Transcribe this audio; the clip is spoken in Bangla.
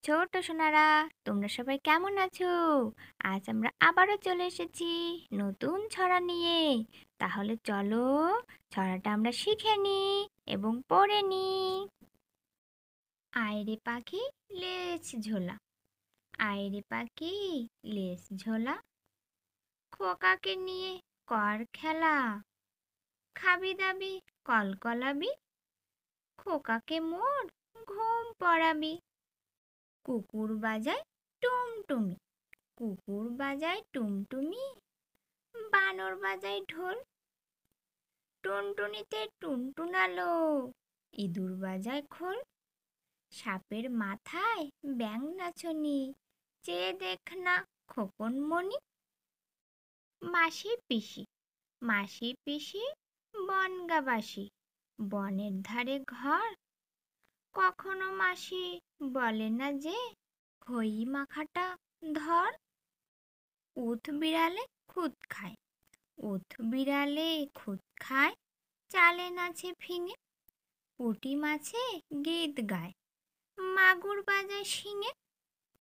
ছোট সোনারা, তোমরা সবাই কেমন আছো? আজ আমরা আবারও চলে এসেছি নতুন ছড়া নিয়ে। তাহলে চলো ছড়াটা আমরা শিখে নিই এবং পড়ে নিই। আয়রে পাখি লেজ ঝোলা, আয়রে পাখি লেজ ঝোলা, খোকাকে নিয়ে কর খেলা, খাবি দাবি কলকলাবি, খোকাকে মোর ঘুম পড়াবি। কুকুর বাজায় টুমটুমি, কুকুর বাজায় টুমটুমি, বানর বাজায় ঢোল, টুনটুনিতে টুনটুনালো, ইঁদুর বাজায় খোল, সাপের মাথায় ব্যাঙ নাচনি, চেয়ে দেখ না খোকন মনি। মাসি পিসি, মাসি পিসি বনগাবাসি, বনের ধারে ঘর, কখনো মাসি বলে না যে খই মাখাটা ধর। উঠ বিড়ালে খুদ খায়, উঠ বিড়ালে খুদ খায়, চালে নাচে ফিঙে, পুঁটি মাছে গীত গায়, মাগুর বাজায় শিঙে।